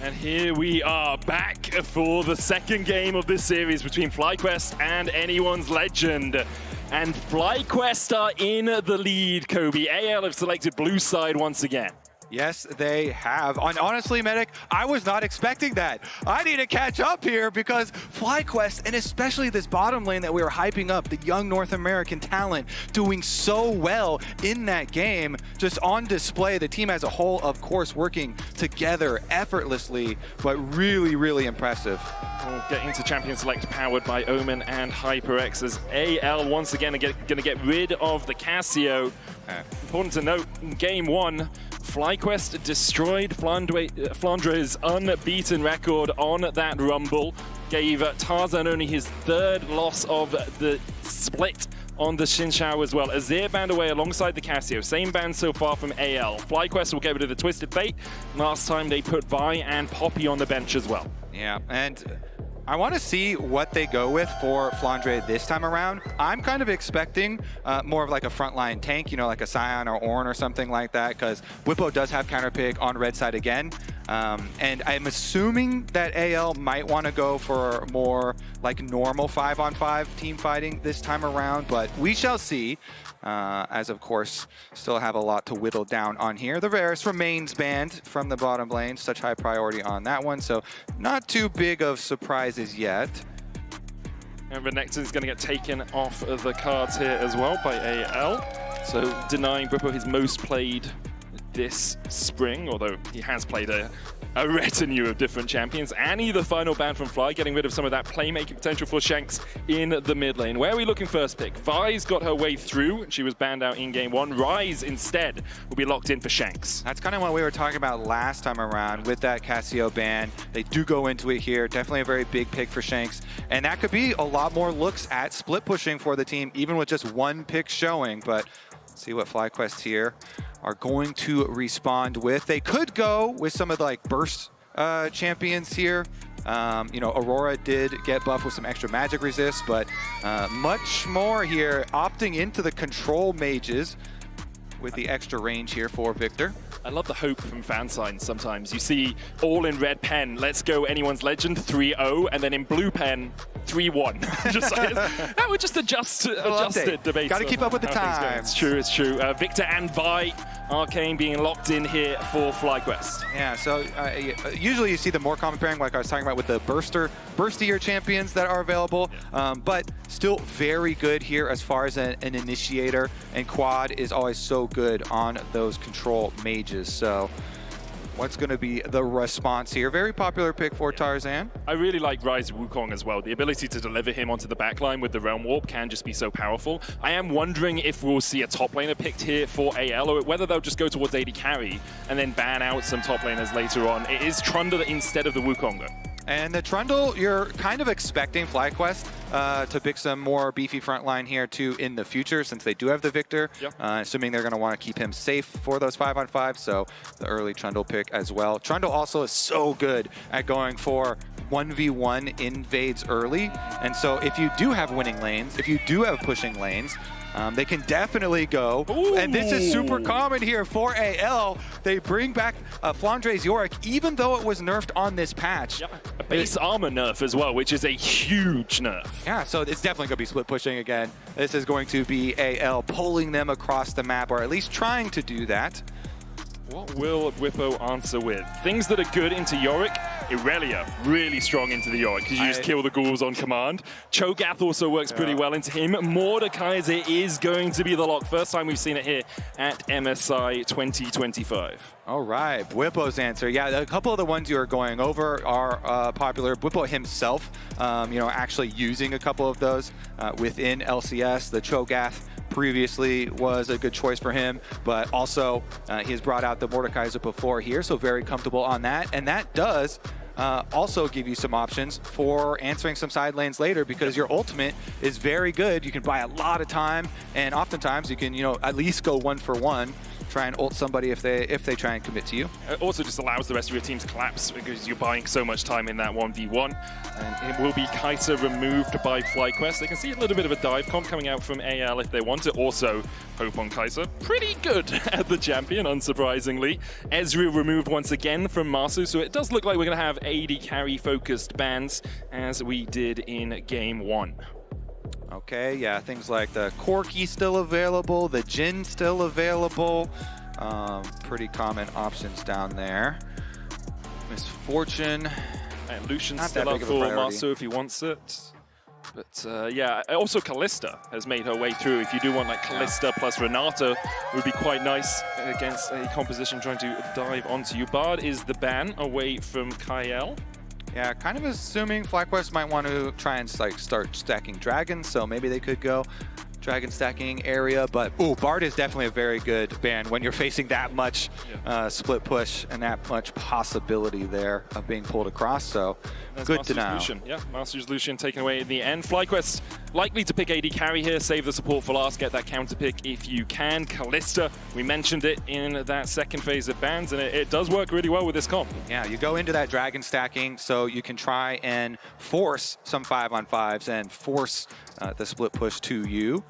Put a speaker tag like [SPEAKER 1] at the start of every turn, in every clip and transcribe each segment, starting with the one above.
[SPEAKER 1] And here we are back for the second game of this series between FLYQuest and Anyone's Legend. And FLYQuest are in the lead, Kobe. AL have selected blue side once again.
[SPEAKER 2] Yes, they have. And honestly, Medic, I was not expecting that. I need to catch up here because FLYQuest, and especially this bottom lane that we were hyping up, the young North American talent, doing so well in that game, just on display. The team as a whole, of course, working together effortlessly, but really, really impressive.
[SPEAKER 1] We'll get into Champion Select powered by Omen and HyperX as AL once again are going to get rid of the Casio. Important to note, in game one, FLYQuest destroyed Flandre's unbeaten record on that Rumble, gave Tarzan only his third loss of the split on the Xinqiao as well. Azir banned away alongside the Casio, same ban so far from AL. FLYQuest will get rid of the Twisted Fate. Last time they put Vi and Poppy on the bench as well.
[SPEAKER 2] Yeah, and I want to see what they go with for Flandre this time around. I'm kind of expecting more of like a frontline tank, you know, like a Scion or Ornn or something like that, because Whippo does have counter pick on red side again. And I'm assuming that AL might want to go for more like normal 5-on-5 team fighting this time around, but we shall see. As of course, still have a lot to whittle down on here. The Varus remains banned from the bottom lane, such high priority on that one, so not too big of surprises yet.
[SPEAKER 1] And Renekton is going to get taken off of the cards here as well by AL. So denying Whippo his most played this spring, although he has played a retinue of different champions. Annie, the final ban from Fly, getting rid of some of that playmaking potential for Shanks in the mid lane. Where are we looking first pick? Vi's got her way through. She was banned out in game one. Ryze instead will be locked in for Shanks.
[SPEAKER 2] That's kind of what we were talking about last time around with that Casio ban. They do go into it here. Definitely a very big pick for Shanks. And that could be a lot more looks at split pushing for the team, even with just one pick showing. But let's see what FLYQuest here are going to respond with. They could go with some of the like burst champions here. You know, Aurora did get buffed with some extra magic resist, but much more here, opting into the control mages with the extra range here for Victor.
[SPEAKER 1] I love the hope from fan signs sometimes. You see all in red pen, let's go Anyone's Legend 3-0, and then in blue pen, 3-1. Just like, that would just adjusted debate.
[SPEAKER 2] Got to keep up with the times.
[SPEAKER 1] It's true, it's true. Victor and Vi, Arcane being locked in here for FLYQuest.
[SPEAKER 2] Yeah, so usually you see the more common pairing, like I was talking about with the burstier champions that are available, but still very good here as far as an initiator, and Quad is always so good on those control mages. So what's going to be the response here? Very popular pick for Tarzan.
[SPEAKER 1] I really like Ryze Wukong as well. The ability to deliver him onto the backline with the Realm Warp can just be so powerful. I am wondering if we'll see a top laner picked here for AL, or whether they'll just go towards AD carry and then ban out some top laners later on. It is Trundle instead of the Wukong though.
[SPEAKER 2] And the Trundle, you're kind of expecting FLYQuest to pick some more beefy frontline here too in the future, since they do have the Victor. Yep. Assuming they're going to want to keep him safe for those 5-on-5, so the early Trundle pick as well. Trundle also is so good at going for 1v1 invades early, and so if you do have winning lanes, if you do have pushing lanes, they can definitely go. Ooh. And this is super common here for AL. They bring back Flandre's Yorick, even though it was nerfed on this patch.
[SPEAKER 1] Yeah. A base armor nerf as well, which is a huge nerf.
[SPEAKER 2] Yeah, so it's definitely going to be split pushing again. This is going to be AL pulling them across the map, or at least trying to do that.
[SPEAKER 1] What will Whippo answer with? Things that are good into Yorick. Irelia, really strong into the Yorick, because you just kill the ghouls on command. Cho'Gath also works pretty well into him. Mordekaiser is going to be the lock. First time we've seen it here at MSI 2025.
[SPEAKER 2] All right, Whippo's answer. Yeah, a couple of the ones you are going over are popular. Whippo himself, you know, actually using a couple of those within LCS. The Cho'Gath previously was a good choice for him, but also he has brought out the Mordekaiser before here, so very comfortable on that. And that does also give you some options for answering some side lanes later, because your ultimate is very good. You can buy a lot of time, and oftentimes you can, you know, at least go 1-for-1, try and ult somebody if they try and commit to you.
[SPEAKER 1] It also just allows the rest of your team to collapse because you're buying so much time in that 1v1. And it will be Kai'Sa removed by FLYQuest. They can see a little bit of a dive comp coming out from AL if they want it. Also, Hope on Kai'Sa, pretty good at the champion, unsurprisingly. Ezreal removed once again from Masu, so it does look like we're going to have AD carry-focused bans as we did in Game 1.
[SPEAKER 2] Okay, yeah, things like the Corki still available, the Jhin still available. Pretty common options down there. Misfortune.
[SPEAKER 1] And Lucian's still up for Masu if he wants it. But yeah, also Kalista has made her way through. If you do want like Kalista plus Renata, it would be quite nice against a composition trying to dive onto you. Bard is the ban away from Kyle.
[SPEAKER 2] Yeah, kind of assuming FLYQuest might want to try and like start stacking dragons, so maybe they could go dragon stacking area, but ooh, Bard is definitely a very good ban when you're facing that much split push and that much possibility there of being pulled across, so that's good to know.
[SPEAKER 1] Lucian. Yeah, Master's Lucian taken away in the end. FLYQuest likely to pick AD carry here, save the support for last, get that counter pick if you can. Kalista, we mentioned it in that second phase of bans, and it does work really well with this comp.
[SPEAKER 2] Yeah, you go into that dragon stacking so you can try and force some 5-on-5s and force the split push to you.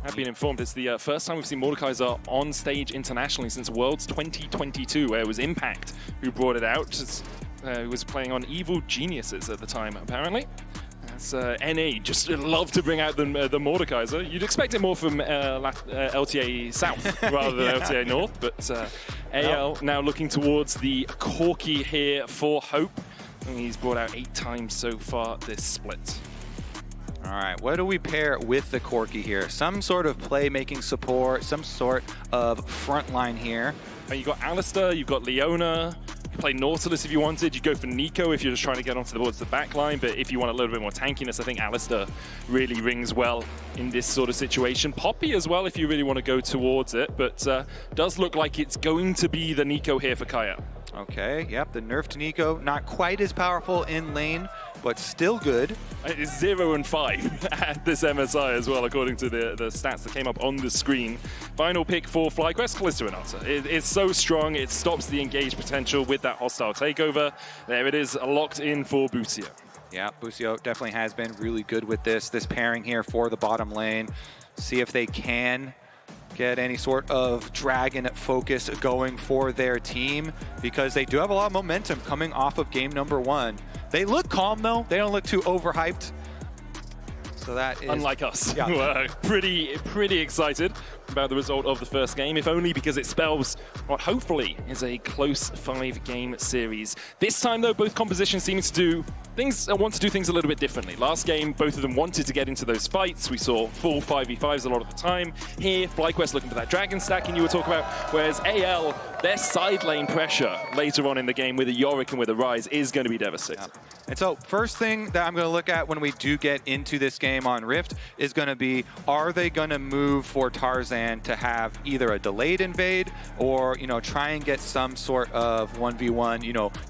[SPEAKER 1] I've been informed it's the first time we've seen Mordekaiser on stage internationally since Worlds 2022, where it was Impact who brought it out. He was playing on Evil Geniuses at the time, apparently. As NA just love to bring out the Mordekaiser. You'd expect it more from LTA South rather than LTA North, but AL now looking towards the Corki here for Hope. And he's brought out 8 times so far this split.
[SPEAKER 2] All right, what do we pair with the Corki here? Some sort of playmaking support, some sort of frontline here.
[SPEAKER 1] You've got Alistar, you've got Leona. You can play Nautilus if you wanted. You go for Nico if you're just trying to get onto the boards, the back line. But if you want a little bit more tankiness, I think Alistar really rings well in this sort of situation. Poppy as well if you really want to go towards it. But does look like it's going to be the Nico here for Kaya.
[SPEAKER 2] Okay, yep, the nerf to Nico, not quite as powerful in lane, but still good.
[SPEAKER 1] It's 0 and 5 at this MSI as well, according to the stats that came up on the screen. Final pick for FLYQuest, Kalista Renata. It's so strong, it stops the engage potential with that hostile takeover. There it is, locked in for Busio.
[SPEAKER 2] Yeah, Busio definitely has been really good with this pairing here for the bottom lane. See if they can get any sort of dragon focus going for their team, because they do have a lot of momentum coming off of game number 1. They look calm though, they don't look too overhyped. So that is...
[SPEAKER 1] Unlike us, who are pretty excited about the result of the first game, if only because it spells what hopefully is a close 5-game series. This time though, both compositions seem to want to do things a little bit differently. Last game, both of them wanted to get into those fights. We saw full 5v5s a lot of the time. Here, FLYQuest looking for that dragon stack, and you were talking about, whereas AL, their side lane pressure later on in the game with a Yorick and with a Rise is going to be devastating.
[SPEAKER 2] Yeah. And so, first thing that I'm going to look at when we do get into this game on Rift is going to be, are they going to move for Tarzan to have either a delayed invade or, try and get some sort of 1v1.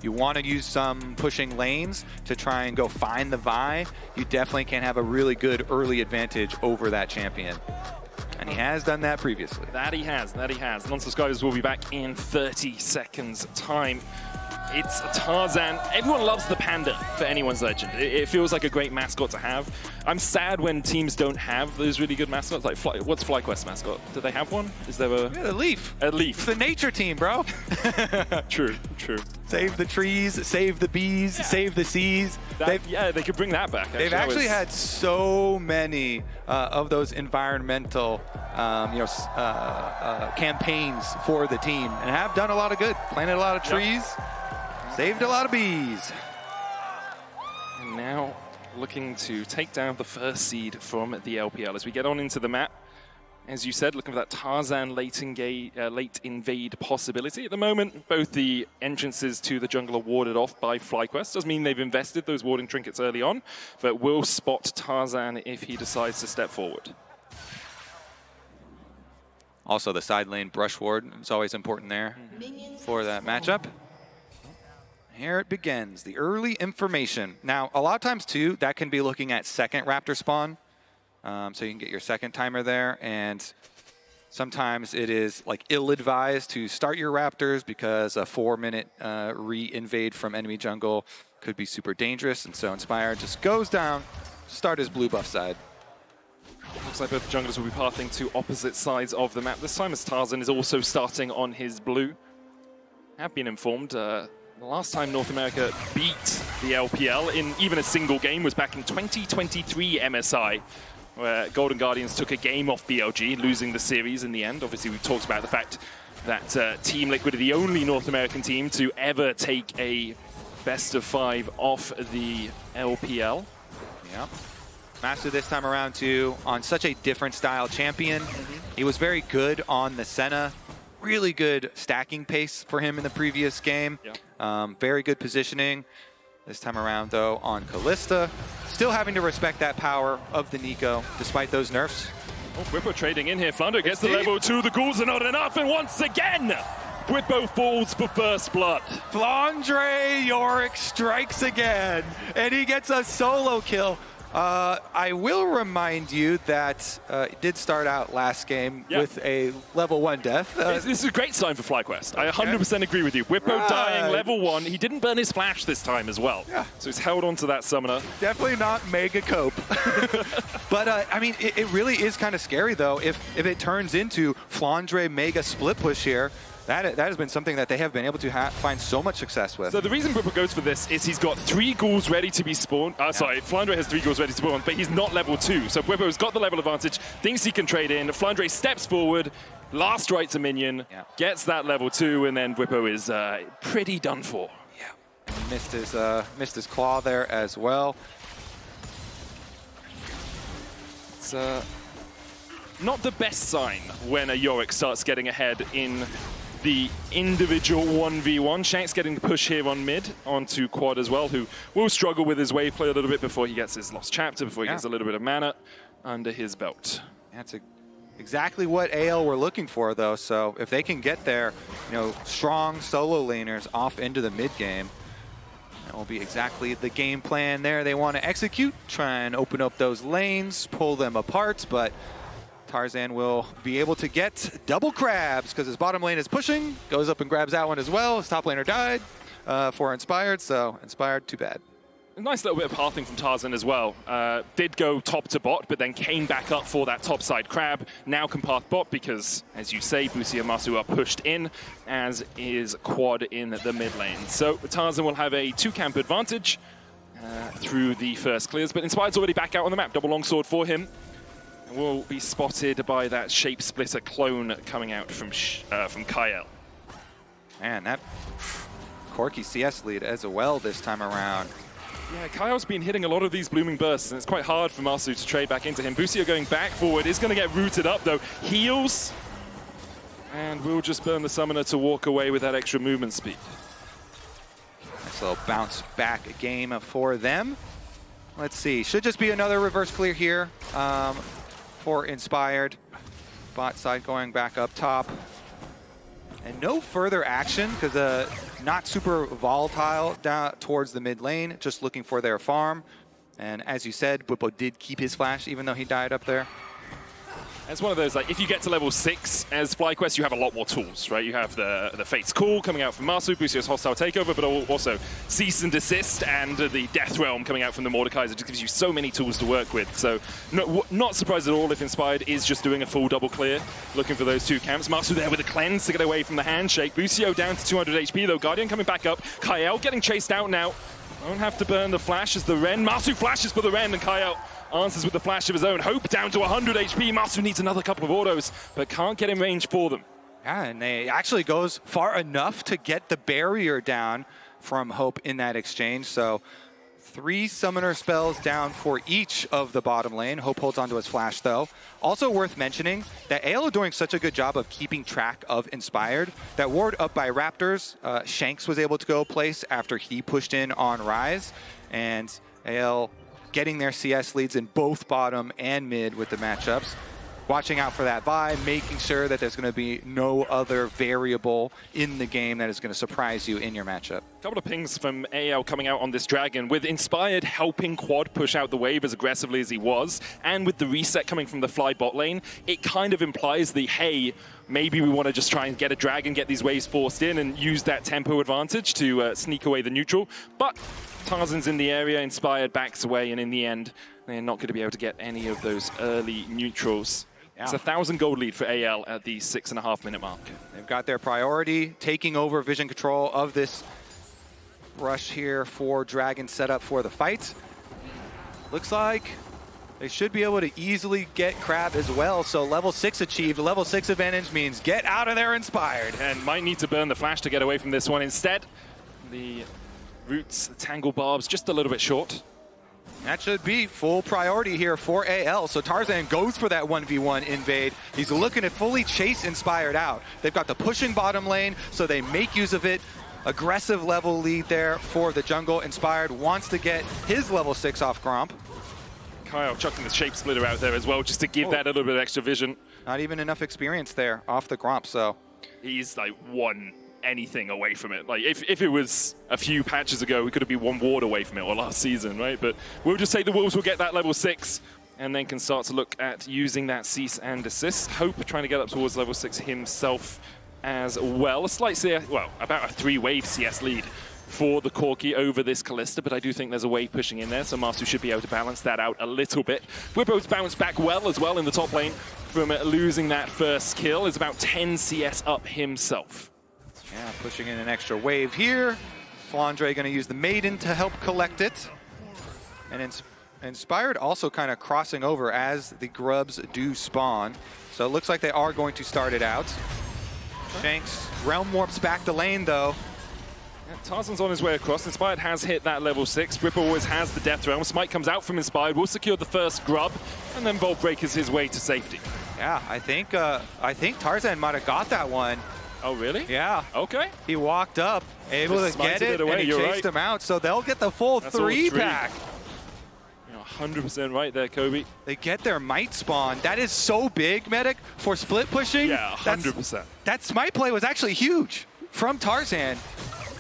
[SPEAKER 2] You want to use some pushing lanes to try and go find the Vi. You definitely can have a really good early advantage over that champion. And he has done that previously.
[SPEAKER 1] That he has. Non-subscribers will be back in 30 seconds time. It's Tarzan. Everyone loves the panda for anyone's legend. It feels like a great mascot to have. I'm sad when teams don't have those really good mascots. Like, what's FLYQuest's mascot? Do they have one? Is there a...
[SPEAKER 2] Yeah, a leaf.
[SPEAKER 1] A leaf.
[SPEAKER 2] It's the nature team, bro.
[SPEAKER 1] True.
[SPEAKER 2] Save the trees, save the bees, save the seas.
[SPEAKER 1] They could bring that back.
[SPEAKER 2] They've actually had so many of those environmental campaigns for the team and have done a lot of good. Planted a lot of trees. Saved a lot of bees.
[SPEAKER 1] And now looking to take down the first seed from the LPL as we get on into the map. As you said, looking for that Tarzan late invade possibility. At the moment, both the entrances to the jungle are warded off by FLYQuest. Doesn't mean they've invested those warding trinkets early on, but will spot Tarzan if he decides to step forward.
[SPEAKER 2] Also, the side lane brush ward is always important there for that matchup. Here it begins, the early information. Now, a lot of times, too, that can be looking at second Raptor spawn. So you can get your second timer there. And Sometimes it is like ill-advised to start your Raptors because a 4-minute re-invade from enemy jungle could be super dangerous, and so Inspired just goes down, start his blue buff side.
[SPEAKER 1] Looks like both the junglers will be pathing to opposite sides of the map. This time as Tarzan is also starting on his blue. Have been informed, the last time North America beat the LPL in even a single game was back in 2023 MSI, where Golden Guardians took a game off BLG, losing the series in the end. Obviously, we've talked about the fact that Team Liquid are the only North American team to ever take a best-of-5 off the LPL.
[SPEAKER 2] Yeah. Master this time around too on such a different style champion. He was very good on the Senna. Really good stacking pace for him in the previous game. Yeah. Very good positioning. This time around though on Kalista. Still having to respect that power of the Nico despite those nerfs.
[SPEAKER 1] Oh, Whippo trading in here. Flounder gets the level 2. The ghouls are not enough, and once again, Whippo falls for first blood.
[SPEAKER 2] Flandre Yorick strikes again, and he gets a solo kill. I will remind you that it did start out last game with a level 1 death.
[SPEAKER 1] This is a great sign for FLYQuest. I 100% agree with you. Whippo dying level 1. He didn't burn his flash this time as well. Yeah. So he's held on to that summoner.
[SPEAKER 2] Definitely not mega cope. But I mean, it really is kind of scary though if it turns into Flandre mega split push here. That has been something that they have been able to find so much success with.
[SPEAKER 1] So the reason Whippo goes for this is he's got 3 ghouls ready to be spawned. Sorry, Flandre has 3 ghouls ready to spawn, but he's not level 2. So Whippo's got the level advantage, thinks he can trade in. Flandre steps forward, last right to minion, gets that level 2, and then Whippo is pretty done for.
[SPEAKER 2] Yeah, missed his claw there as well.
[SPEAKER 1] It's not the best sign when a Yorick starts getting ahead in the individual 1v1. Shank's getting the push here on mid, onto Quad as well, who will struggle with his wave play a little bit before he gets his Lost Chapter, before he gets a little bit of mana under his belt.
[SPEAKER 2] That's exactly what AL were looking for, though. So if they can get their, strong solo laners off into the mid game, that will be exactly the game plan there they want to execute. Try and open up those lanes, pull them apart, but Tarzan will be able to get double crabs because his bottom lane is pushing, goes up and grabs that one as well. His top laner died for Inspired, so Inspired, too bad.
[SPEAKER 1] A nice little bit of pathing from Tarzan as well. Did go top to bot, but then came back up for that top side crab. Now can path bot because, as you say, Busi and Masu are pushed in, as is Quad in the mid lane. So Tarzan will have a 2-camp advantage through the first clears, but Inspired's already back out on the map. Double longsword for him. Will be spotted by that shape splitter clone coming out from Kyle.
[SPEAKER 2] Man, that Corki CS lead as well this time around.
[SPEAKER 1] Yeah, Kyle's been hitting a lot of these blooming bursts, and it's quite hard for Masu to trade back into him. Busio going back forward is going to get rooted up though. Heals, and we'll just burn the summoner to walk away with that extra movement speed.
[SPEAKER 2] Nice little bounce back game for them. Let's see, should just be another reverse clear here. For Inspired. Bot side going back up top. And no further action because not super volatile down towards the mid lane, just looking for their farm. And as you said, Whippo did keep his flash even though he died up there.
[SPEAKER 1] It's one of those, like, if you get to level 6 as FLYQuest, you have a lot more tools, right? You have the Fate's Call coming out from Masu, Busio's Hostile Takeover, but also Cease and Desist and the Death Realm coming out from the Mordekaiser. It just gives you so many tools to work with. So not surprised at all if Inspired is just doing a full double clear, looking for those 2 camps. Masu there with a cleanse to get away from the handshake. Busio down to 200 HP though. Guardian coming back up. Kyle getting chased out now. Won't have to burn the flash as the Ren. Masu flashes for the Ren, and Kyle answers with the flash of his own. Hope down to 100 HP. Masu needs another couple of autos, but can't get in range for them.
[SPEAKER 2] Yeah, and they actually goes far enough to get the barrier down from Hope in that exchange. So 3 summoner spells down for each of the bottom lane. Hope holds onto his flash though. Also worth mentioning that AL are doing such a good job of keeping track of Inspired. That ward up by Raptors, Shanks was able to go place after he pushed in on Rise. And AL getting their CS leads in both bottom and mid with the matchups. watching out for that buy, making sure that there's going to be no other variable in the game that is going to surprise you in your matchup.
[SPEAKER 1] A couple of pings from AL coming out on this Dragon, with Inspired helping Quad push out the wave as aggressively as he was, and with the reset coming from the Fly bot lane, it kind of implies the, hey, maybe we want to just try and get a Dragon, get these waves forced in, and use that tempo advantage to sneak away the neutral. But Tarzan's in the area, Inspired backs away, and in the end, they're not going to be able to get any of those early neutrals. Yeah. It's a 1,000 gold lead for AL at the 6.5-minute mark.
[SPEAKER 2] They've got their priority, taking over vision control of this rush here for Dragon set up for the fight. Looks like they should be able to easily get Crab as well. So level 6 achieved. Level 6 advantage means get out of there Inspired.
[SPEAKER 1] And might need to burn the flash to get away from this one. Instead, the roots, the tangle barbs, just a little bit short.
[SPEAKER 2] That should be full priority here for AL. So Tarzan goes for that 1v1 invade. He's looking to fully chase Inspired out. They've got the pushing bottom lane, so they make use of it. Aggressive level lead there for the jungle. Inspired wants to get his level 6 off Gromp.
[SPEAKER 1] Kyle chucking the shape splitter out there as well, just to give that a little bit of extra vision.
[SPEAKER 2] Not even enough experience there off the Gromp, so.
[SPEAKER 1] He's like one anything away from it. Like if it was a few patches ago, we could have been one ward away from it, or last season, right? But we'll just say the Wolves will get that level 6 and then can start to look at using that cease and desist. Hope trying to get up towards level 6 himself as well. A slight CS, well, about a 3-wave CS lead for the Corki over this Kalista, but I do think there's a wave pushing in there, so Master should be able to balance that out a little bit. Whippow's bounced back well as well in the top lane from losing that first kill. Is about 10 CS up himself.
[SPEAKER 2] Yeah, pushing in an extra wave here. Flandre going to use the Maiden to help collect it. And Inspired also kind of crossing over as the grubs do spawn. So it looks like they are going to start it out. Shanks realm warps back the lane though.
[SPEAKER 1] Yeah, Tarzan's on his way across. Inspired has hit that level 6. Ripper always has the Death Realm. Smite comes out from Inspired, will secure the first grub, and then Vault Breakers his way to safety.
[SPEAKER 2] Yeah, I think Tarzan might have got that one.
[SPEAKER 1] Oh, really?
[SPEAKER 2] Yeah.
[SPEAKER 1] Okay.
[SPEAKER 2] He walked up, able to get it, and he chased him out, so they'll get the full 3-pack.
[SPEAKER 1] You're 100% right there, Kobe.
[SPEAKER 2] They get their Might spawn. That is so big, Medic, for split pushing.
[SPEAKER 1] Yeah, 100%.
[SPEAKER 2] That Smite play was actually huge from Tarzan.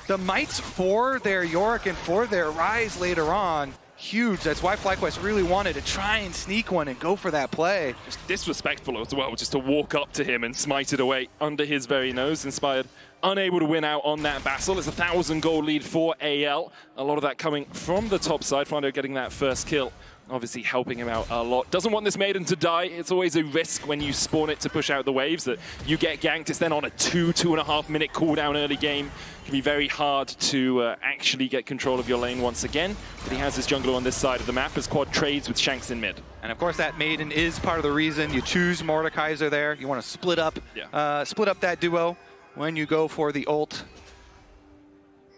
[SPEAKER 2] The Mites for their Yorick and for their Rise later on, huge. That's why FlyQuest really wanted to try and sneak one and go for that play.
[SPEAKER 1] Just disrespectful as well, just to walk up to him and smite it away under his very nose. Inspired unable to win out on that battle. It's a 1,000 gold lead for AL. A lot of that coming from the top side. Flondo getting that first kill, obviously helping him out a lot. Doesn't want this Maiden to die. It's always a risk when you spawn it to push out the waves that you get ganked. It's then on a 2.5 minute cooldown early game. It can be very hard to actually get control of your lane once again. But he has his jungler on this side of the map as Quad trades with Shanks in mid.
[SPEAKER 2] And of course that Maiden is part of the reason you choose Mordekaiser there. You want to split up that duo when you go for the ult.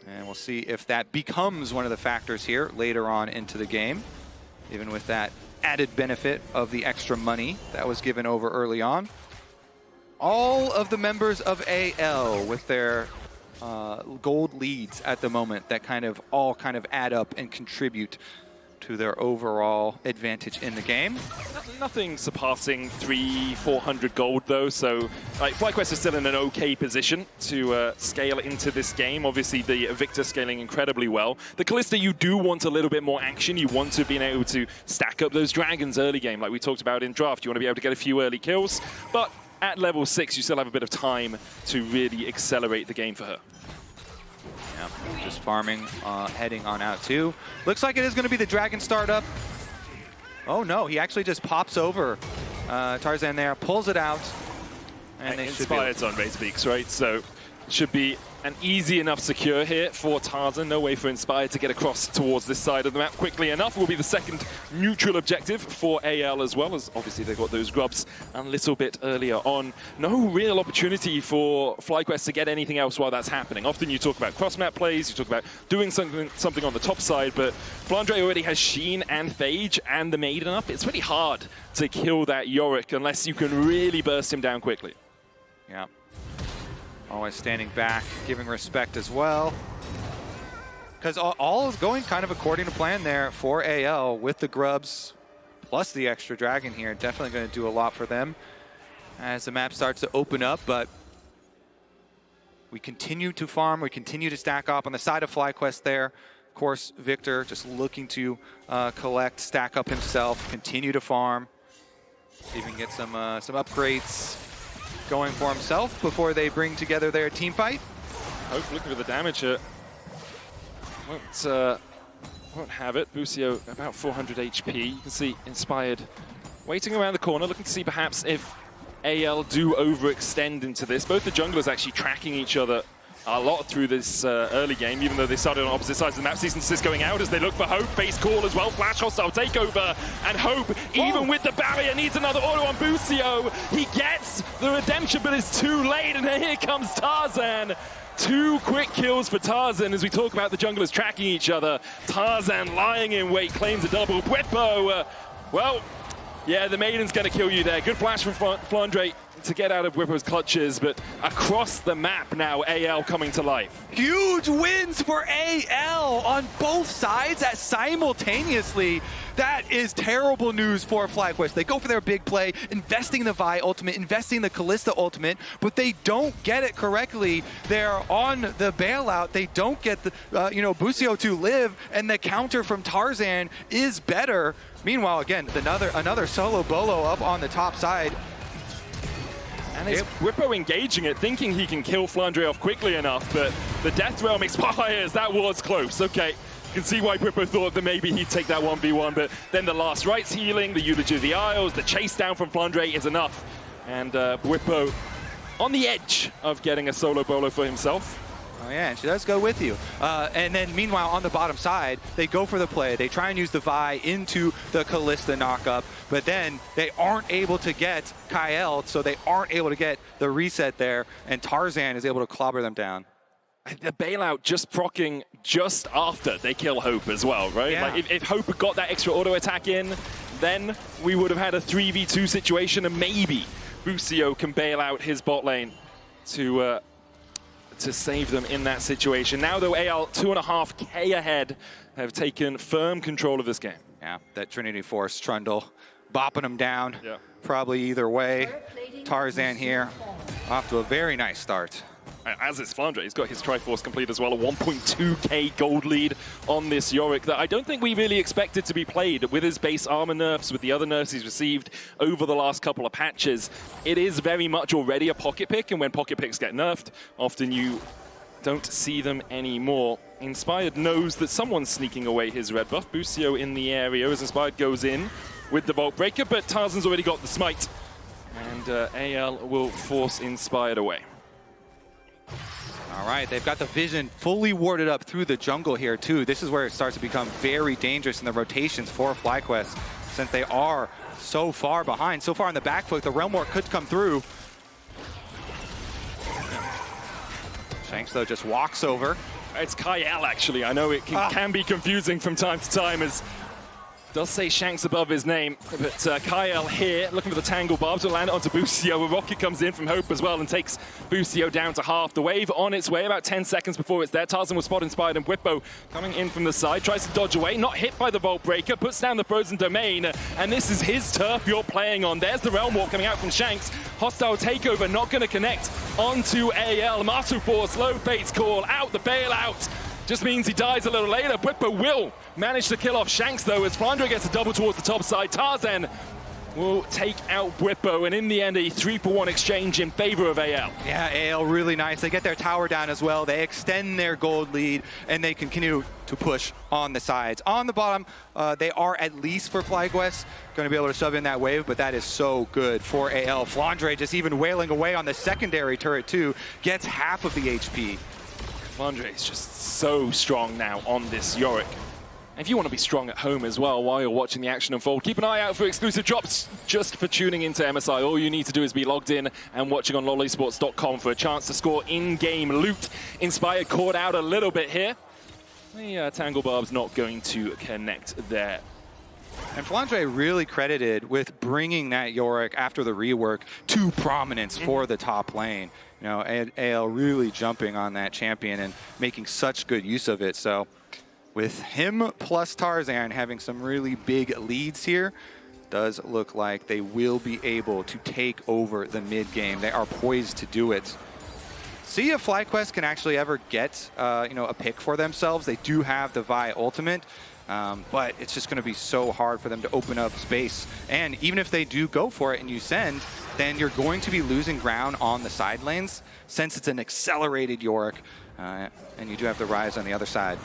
[SPEAKER 2] And we'll see if that becomes one of the factors here later on into the game. Even with that added benefit of the extra money that was given over early on. All of the members of AL with their gold leads at the moment that all add up and contribute to their overall advantage in the game.
[SPEAKER 1] Nothing surpassing 300-400 gold though, so like FlyQuest is still in an okay position to scale into this game. Obviously the Victor scaling incredibly well. The Kalista, you do want a little bit more action. You want to be able to stack up those dragons early game like we talked about in draft. You want to be able to get a few early kills, but at level 6 you still have a bit of time to really accelerate the game for her.
[SPEAKER 2] Yeah, just farming, heading on out too. Looks like it is going to be the Dragon startup. Oh no, he actually just pops over Tarzan there, pulls it out. And they
[SPEAKER 1] Inspired's on base peaks, right? So it should be an easy enough secure here for Tarzan. No way for Inspired to get across towards this side of the map quickly enough. Will be the second neutral objective for AL as well, as obviously they've got those grubs a little bit earlier on. No real opportunity for FlyQuest to get anything else while that's happening. Often you talk about cross-map plays, you talk about doing something on the top side, but Flandre already has Sheen and Phage and the Maiden up. It's pretty hard to kill that Yorick unless you can really burst him down quickly.
[SPEAKER 2] Yeah. Always standing back, giving respect as well. Because all is going kind of according to plan there for AL with the grubs plus the extra dragon here, definitely going to do a lot for them as the map starts to open up. But we continue to farm, we continue to stack up on the side of FlyQuest there. Of course, Victor just looking to collect, stack up himself, continue to farm, even get some upgrades going for himself before they bring together their team fight.
[SPEAKER 1] Hope looking for the damage here. Won't have it. Busio about 400 HP. You can see Inspired waiting around the corner, looking to see perhaps if AL do overextend into this. Both the junglers actually tracking each other a lot through this early game, even though they started on opposite sides of the map. Season 6 going out as they look for Hope. Base call as well. Flash hostile takeover. And Hope, even with the barrier, needs another auto on Busio. He gets the redemption, but it's too late. And here comes Tarzan. 2 quick kills for Tarzan as we talk about the junglers tracking each other. Tarzan lying in wait, claims a double. Bwipo, well, yeah, the Maiden's going to kill you there. Good flash from Flandre to get out of Whippo's clutches, but across the map now, AL coming to life.
[SPEAKER 2] Huge wins for AL on both sides simultaneously. That is terrible news for FlyQuest. They go for their big play, investing the Vi ultimate, investing the Kalista ultimate, but they don't get it correctly. They're on the bailout. They don't get the, Busio to live, and the counter from Tarzan is better. Meanwhile, again, another solo bolo up on the top side.
[SPEAKER 1] And it's Whippo engaging it, thinking he can kill Flandre off quickly enough, but the Death Realm expires. That was close. Okay, you can see why Whippo thought that maybe he'd take that 1v1, but then the last rites healing, the Eulogy of the Isles, the chase down from Flandre is enough. And Whippo on the edge of getting a solo bolo for himself.
[SPEAKER 2] Oh yeah, and she does go with you. And then meanwhile, on the bottom side, they go for the play. They try and use the Vi into the Kalista knockup, but then they aren't able to get Kael, so they aren't able to get the reset there, and Tarzan is able to clobber them down.
[SPEAKER 1] The bailout just proccing just after they kill Hope as well, right?
[SPEAKER 2] Yeah.
[SPEAKER 1] Like if Hope had got that extra auto attack in, then we would have had a 3v2 situation, and maybe Busio can bail out his bot lane to save them in that situation. Now though, AL 2.5K ahead have taken firm control of this game.
[SPEAKER 2] Yeah, that Trinity Force Trundle bopping them down.
[SPEAKER 1] Yeah.
[SPEAKER 2] Probably either way. Tarzan here off to a very nice start.
[SPEAKER 1] As is Flandre, he's got his Triforce complete as well, a 1.2k gold lead on this Yorick that I don't think we really expected to be played with his base armor nerfs, with the other nerfs he's received over the last couple of patches. It is very much already a pocket pick, and when pocket picks get nerfed, often you don't see them anymore. Inspired knows that someone's sneaking away his red buff. Busio in the area as Inspired goes in with the Vault Breaker, but Tarzan's already got the smite. And AL will force Inspired away.
[SPEAKER 2] All right, they've got the vision fully warded up through the jungle here too. This is where it starts to become very dangerous in the rotations for FlyQuest, since they are so far behind. So far on the back foot, the Realm Warp could come through. Shanks though just walks over.
[SPEAKER 1] It's Kael actually. I know it can be confusing from time to time, as does say Shanks above his name, but Kael here looking for the Tangle Barbs will land it onto Busio. A rocket comes in from Hope as well and takes Busio down to half. The wave on its way about 10 seconds before it's there. Tarzan will spot Inspired, and Bwipo coming in from the side, tries to dodge away, not hit by the Vault Breaker, puts down the Frozen Domain, and this is his turf you're playing on. There's the Realm Walk coming out from Shanks. Hostile takeover not going to connect onto AL. Masu Force, low fates call, out the bailout. Just means he dies a little later. Bwipo will manage to kill off Shanks though, as Flandre gets a double towards the top side. Tarzan will take out Bwipo, and in the end, a 3-for-1 exchange in favor of AL.
[SPEAKER 2] Yeah, AL really nice. They get their tower down as well. They extend their gold lead, and they continue to push on the sides. On the bottom, they are at least for FlyQuest going to be able to shove in that wave, but that is so good for AL. Flandre just even wailing away on the secondary turret too, gets half of the HP.
[SPEAKER 1] Flandre is just so strong now on this Yorick. And if you want to be strong at home as well while you're watching the action unfold, keep an eye out for exclusive drops just for tuning into MSI. All you need to do is be logged in and watching on LoLEsports.com for a chance to score in-game loot. Inspired caught out a little bit here. The Tangle Barb's not going to connect there.
[SPEAKER 2] And Flandre really credited with bringing that Yorick after the rework to prominence for the top lane. You know, AL really jumping on that champion and making such good use of it. So with him plus Tarzan having some really big leads here, does look like they will be able to take over the mid game. They are poised to do it. See if FlyQuest can actually ever get a pick for themselves. They do have the Vi ultimate, but it's just going to be so hard for them to open up space. And even if they do go for it and you send, then you're going to be losing ground on the side lanes since it's an accelerated Yorick, and you do have the Rise on the other side.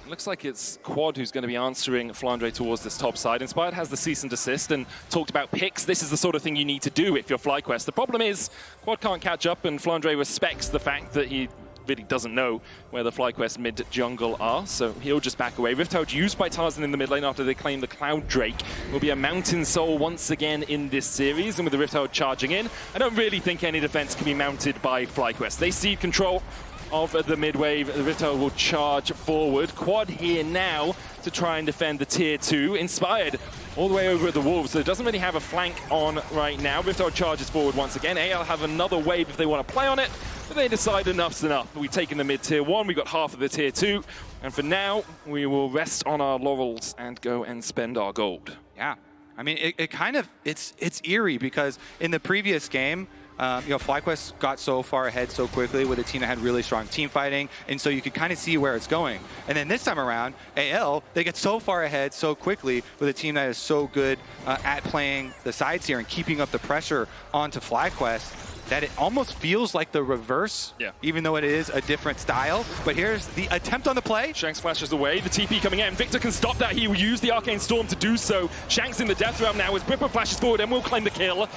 [SPEAKER 1] It looks like it's Quad who's going to be answering Flandre towards this top side. Inspired has the cease and desist and talked about picks. This is the sort of thing you need to do if you're FlyQuest. The problem is Quad can't catch up, and Flandre respects the fact that he really doesn't know where the FlyQuest mid jungle are, so he'll just back away. Rift Herald used by Tarzan in the mid lane after they claim the Cloud Drake will be a Mountain Soul once again in this series, and with the Rift Herald charging in, I don't really think any defense can be mounted by FlyQuest. They cede control of the mid wave. The Rift Herald will charge forward. Quad here now to try and defend the tier 2. Inspired all the way over at the Wolves, so it doesn't really have a flank on right now. Rift Herald charges forward once again. AL have another wave if they want to play on it, but they decide enough's enough. We've taken the mid tier 1, we got half of the tier 2, and for now, we will rest on our laurels and go and spend our gold.
[SPEAKER 2] Yeah, I mean, it kind of, it's eerie because in the previous game, FlyQuest got so far ahead so quickly with a team that had really strong team fighting, and so you could kind of see where it's going. And then this time around, AL, they get so far ahead so quickly with a team that is so good at playing the sides here and keeping up the pressure onto FlyQuest that it almost feels like the reverse, even though it is a different style. But here's the attempt on the play.
[SPEAKER 1] Shanks flashes away, the TP coming in. Victor can stop that, he will use the Arcane Storm to do so. Shanks in the death realm now as Bripper flashes forward and will claim the kill.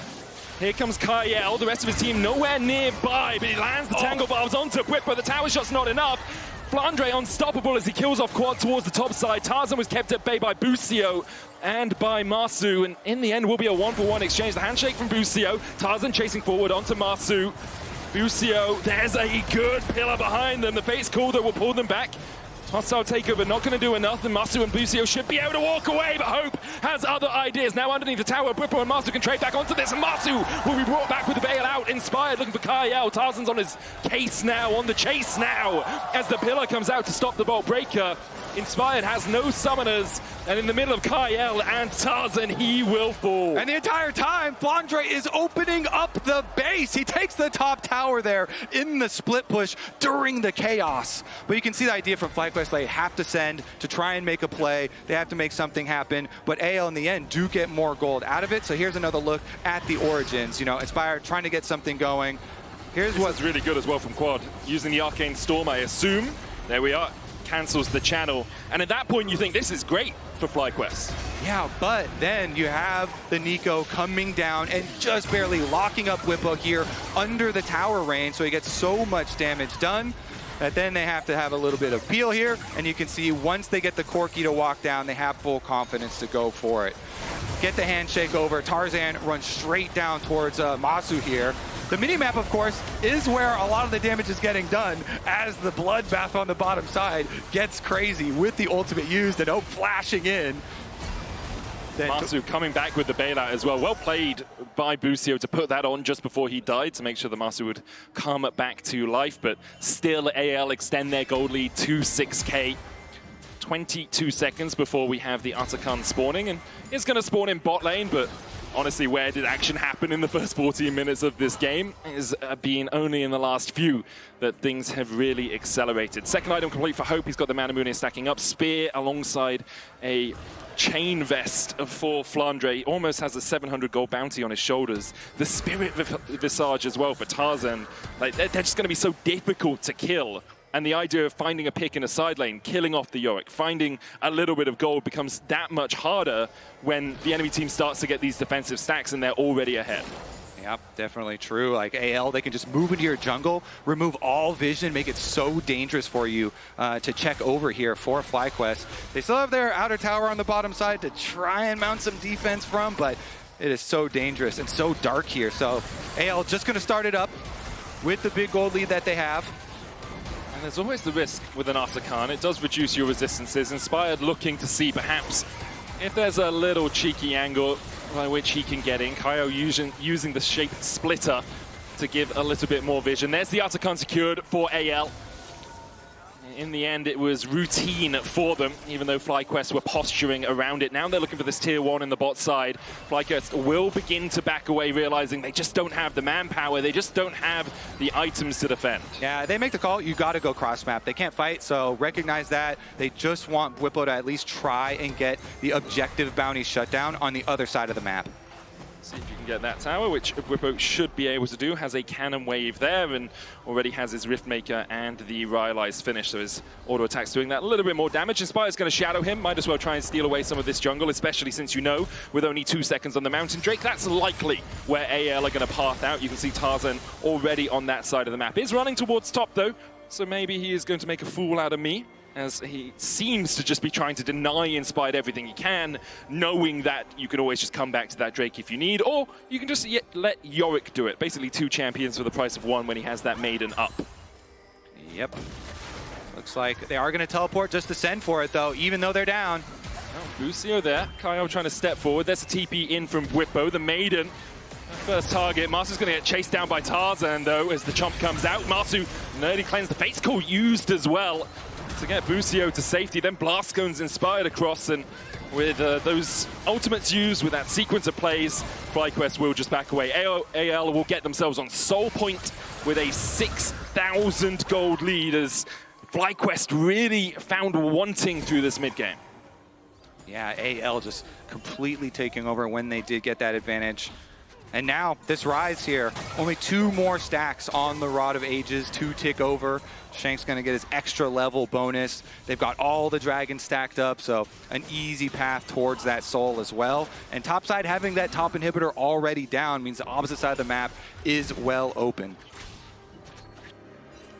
[SPEAKER 1] Here comes Kyle, the rest of his team nowhere nearby, but he lands the Tangle Barbs onto Whipper. The tower shot's not enough. Flandre unstoppable as he kills off Quad towards the top side. Tarzan was kept at bay by Busio and by Marsu, and in the end will be a 1-for-1 exchange. The handshake from Busio, Tarzan chasing forward onto Marsu. Busio, there's a good pillar behind them. The fate's call that will pull them back. Hostile takeover, not going to do enough, and Marsu and Busio should be able to walk away, but Hope has other ideas. Now underneath the tower, Brippo and Marsu can trade back onto this, and Marsu will be brought back with the bailout. Inspired, looking for Kyle. Tarzan's on his case now, on the chase now, as the pillar comes out to stop the bolt breaker. Inspired has no summoners, and in the middle of Kyle and Tarzan, he will fall.
[SPEAKER 2] And the entire time, Flandre is opening up the base. He takes the top tower there in the split push during the chaos. But you can see the idea from FlyQuest. They have to send to try and make a play. They have to make something happen. But AL in the end do get more gold out of it. So here's another look at the origins. Inspired trying to get something going.
[SPEAKER 1] Here's what's really good as well from Quad. Using the Arcane Storm, I assume. There we are. Cancels the channel, and at that point you think this is great for FlyQuest.
[SPEAKER 2] Yeah, but then you have the Nico coming down and just barely locking up Whippo here under the tower range, so he gets so much damage done that then they have to have a little bit of peel here, and you can see once they get the Corki to walk down, they have full confidence to go for it. Get the handshake over. Tarzan runs straight down towards Masu here. The minimap, of course, is where a lot of the damage is getting done as the bloodbath on the bottom side gets crazy with the ultimate used and Hope flashing in.
[SPEAKER 1] Masu coming back with the bailout as well. Well played by Busio to put that on just before he died to make sure the Masu would come back to life, but still AL extend their gold lead to 6K. 22 seconds before we have the Atakan spawning, and it's going to spawn in bot lane, but honestly, where did action happen in the first 14 minutes of this game? It has been only in the last few that things have really accelerated. Second item complete for Hope. He's got the Mana Moon stacking up. Spear alongside a chain vest for Flandre. He almost has a 700 gold bounty on his shoulders. The Spirit Visage as well for Tarzan. They're just going to be so difficult to kill. And the idea of finding a pick in a side lane, killing off the Yorick, finding a little bit of gold becomes that much harder when the enemy team starts to get these defensive stacks and they're already ahead.
[SPEAKER 2] Yep, definitely true. Like AL, they can just move into your jungle, remove all vision, make it so dangerous for you to check over here for FlyQuest. They still have their outer tower on the bottom side to try and mount some defense from, but it is so dangerous and so dark here. So AL just going to start it up with the big gold lead that they have.
[SPEAKER 1] And there's always the risk with an Atakan. It does reduce your resistances. Inspired looking to see perhaps if there's a little cheeky angle by which he can get in. Kyo using the shape splitter to give a little bit more vision. There's the Atakan secured for AL. In the end, it was routine for them, even though FlyQuest were posturing around it. Now they're looking for this tier 1 in the bot side. FlyQuest will begin to back away, realizing they just don't have the manpower. They just don't have the items to defend.
[SPEAKER 2] Yeah, they make the call. You got to go cross map. They can't fight, so recognize that. They just want Whippo to at least try and get the objective bounty shutdown on the other side of the map.
[SPEAKER 1] See if you can get that tower, which Whippo should be able to do. Has a cannon wave there and already has his Riftmaker and the Rylai's finish, so his auto attack's doing that. A little bit more damage. Inspire's going to shadow him. Might as well try and steal away some of this jungle, especially since you know, with only 2 seconds on the Mountain Drake, that's likely where AL are going to path out. You can see Tarzan already on that side of the map. Is running towards top though, so maybe he is going to make a fool out of me, as he seems to just be trying to deny Inspired everything he can, knowing that you can always just come back to that Drake if you need, or you can just let Yorick do it. Basically 2 champions for the price of 1 when he has that Maiden up.
[SPEAKER 2] Yep. Looks like they are going to teleport just to send for it, though, even though they're down.
[SPEAKER 1] Oh, Busio there. Kyle trying to step forward. There's a TP in from Whippo, the Maiden. First target. Marsu's going to get chased down by Tarzan, though, as the chomp comes out. Marsu nearly claims the Fate's Call used as well to get Busio to safety. Then Blastcone's Inspired across, and with those ultimates used, with that sequence of plays, FlyQuest will just back away. AL will get themselves on Soul Point with a 6,000 gold lead, as FlyQuest really found wanting through this mid-game.
[SPEAKER 2] Yeah, AL just completely taking over when they did get that advantage. And now, this Rise here, only 2 more stacks on the Rod of Ages to tick over. Shank's going to get his extra level bonus. They've got all the dragons stacked up, so an easy path towards that soul as well. And topside, having that top inhibitor already down means the opposite side of the map is well open.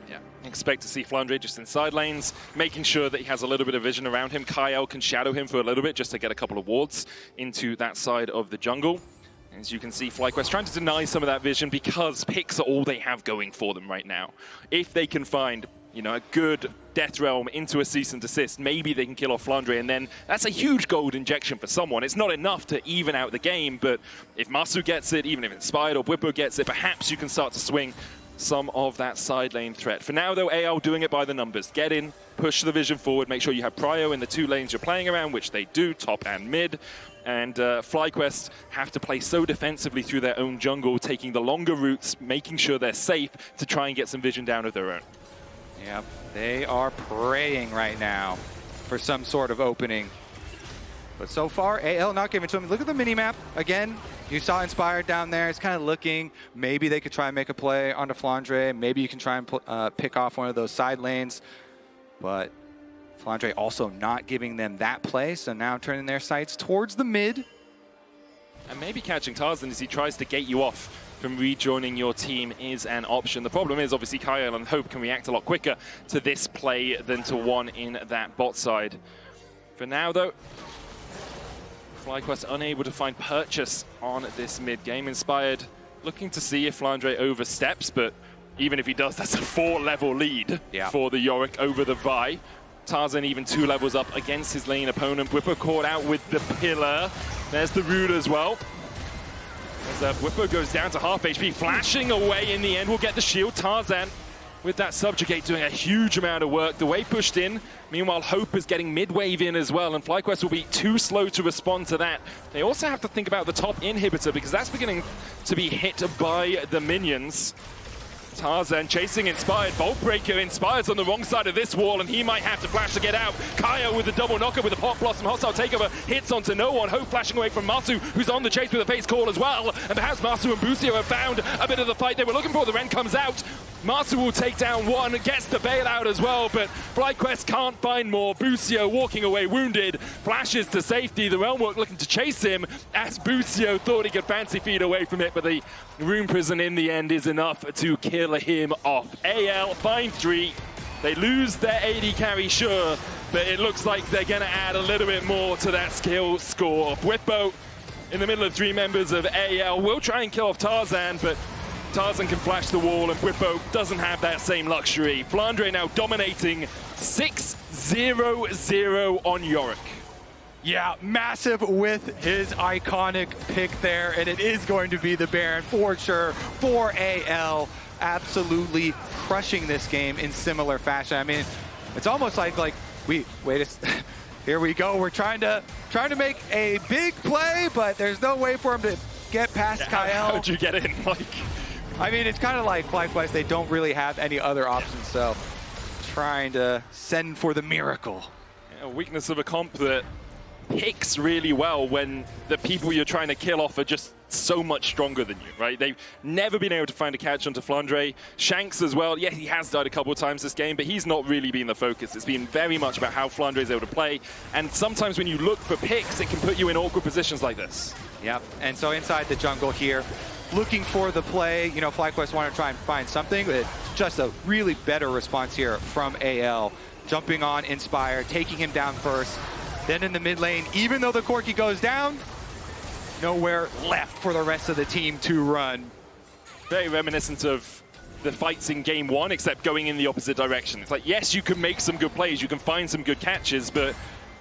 [SPEAKER 1] Yeah, expect to see Flandre just in side lanes, making sure that he has a little bit of vision around him. Kyle can shadow him for a little bit just to get a couple of wards into that side of the jungle. As you can see, FlyQuest trying to deny some of that vision because picks are all they have going for them right now. If they can find, you know, a good Death Realm into a cease and desist, maybe they can kill off Flandre, and then that's a huge gold injection for someone. It's not enough to even out the game, but if Masu gets it, even if Inspired or Whippo gets it, perhaps you can start to swing some of that side lane threat. For now, though, AL doing it by the numbers. Get in, push the vision forward, make sure you have prio in the 2 lanes you're playing around, which they do, top and mid. And FlyQuest have to play so defensively through their own jungle, taking the longer routes, making sure they're safe to try and get some vision down of their own.
[SPEAKER 2] Yep, they are praying right now for some sort of opening. But so far, AL not giving it to them. Look at the mini-map. Again, you saw Inspired down there. It's kind of looking, maybe they could try and make a play onto Flandre. Maybe you can try and pick off one of those side lanes. But Flandre also not giving them that play, so now turning their sights towards the mid.
[SPEAKER 1] And maybe catching Tarzan as he tries to gate you off from rejoining your team is an option. The problem is, obviously, Kyle and Hope can react a lot quicker to this play than to one in that bot side. For now, though, FlyQuest unable to find purchase on this mid-game. Inspired looking to see if Flandre oversteps, but even if he does, that's a 4-level lead for the Yorick over the Vi. Tarzan even 2 levels up against his lane opponent. Whippo caught out with the pillar. There's the root as well. As Whippo goes down to half HP, flashing away in the end. We'll get the shield. Tarzan with that subjugate doing a huge amount of work. The wave pushed in. Meanwhile, Hope is getting mid-wave in as well, and FlyQuest will be too slow to respond to that. They also have to think about the top inhibitor because that's beginning to be hit by the minions. Tarzan chasing Inspired. Bolt Breaker. Inspired's on the wrong side of this wall, and he might have to flash to get out. Kaya with the double knocker with the Pot Blossom hostile takeover. Hits onto no one. Hope flashing away from Masu, who's on the chase with a face call as well. And perhaps Masu and Busio have found a bit of the fight they were looking for. The Ren comes out. Masu will take down one, gets the bailout as well, but FlyQuest can't find more. Busio walking away wounded, flashes to safety. The Realmwork looking to chase him as Busio thought he could fancy feed away from it, but the Rune Prison in the end is enough to kill him off. AL find 3. They lose their AD carry, sure, but it looks like they're going to add a little bit more to that skill score. Whippo in the middle of 3 members of AL will try and kill off Tarzan, but Tarzan can flash the wall, and Whippo doesn't have that same luxury. Flandre now dominating 6-0-0 on Yorick.
[SPEAKER 2] Yeah, massive with his iconic pick there, and it is going to be the Baron for sure for AL. Absolutely crushing this game in similar fashion. I mean, It's almost like here we go. We're trying to make a big play, but there's no way for him to get past Kyle.
[SPEAKER 1] How'd you get in, Mike?
[SPEAKER 2] I mean, it's kind of like FLYQuest. They don't really have any other options, so trying to send for the miracle.
[SPEAKER 1] A weakness of a comp that picks really well when the people you're trying to kill off are just so much stronger than you, right? They've never been able to find a catch onto Flandre. Shanks as well, yeah, he has died a couple of times this game, but he's not really been the focus. It's been very much about how Flandre is able to play, and sometimes when you look for picks, it can put you in awkward positions like this.
[SPEAKER 2] Yep, and so inside the jungle here, looking for the play. You know, FLYQuest want to try and find something, but just a really better response here from AL. Jumping on Inspire, taking him down first. Then in the mid lane, even though the Corki goes down, nowhere left for the rest of the team to run.
[SPEAKER 1] Very reminiscent of the fights in game one, except going in the opposite direction. It's like, yes, you can make some good plays, you can find some good catches, but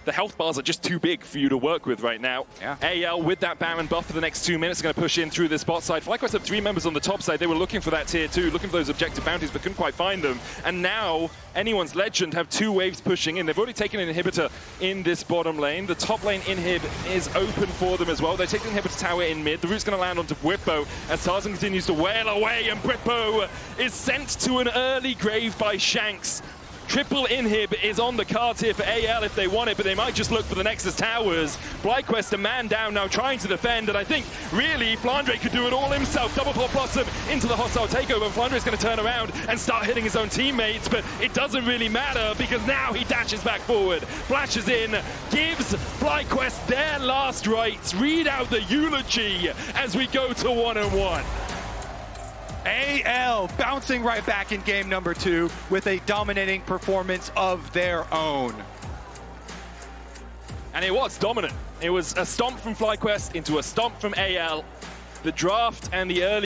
[SPEAKER 1] the health bars are just too big for you to work with right now.
[SPEAKER 2] Yeah.
[SPEAKER 1] AL with that Baron buff for the next 2 minutes, going to push in through this bot side. FLYQuest have 3 members on the top side. They were looking for that tier 2, looking for those objective bounties, but couldn't quite find them. And now, anyone's Legend have 2 waves pushing in. They've already taken an inhibitor in this bottom lane. The top lane inhib is open for them as well. They take the inhibitor tower in mid. The root's going to land onto Bwipo as Tarzan continues to wail away, and Bwipo is sent to an early grave by Shanks. Triple inhib is on the cards here for AL if they want it, but they might just look for the Nexus towers. FLYQuest a man down now trying to defend, and I think really Flandre could do it all himself. Double Pop Blossom into the hostile takeover. Flandre is going to turn around and start hitting his own teammates, but it doesn't really matter because now he dashes back forward, flashes in, gives FLYQuest their last rites. Read out the eulogy as we go to 1-1.
[SPEAKER 2] AL bouncing right back in game number 2 with a dominating performance of their own.
[SPEAKER 1] And it was dominant. It was a stomp from FLYQuest into a stomp from AL. The draft and the early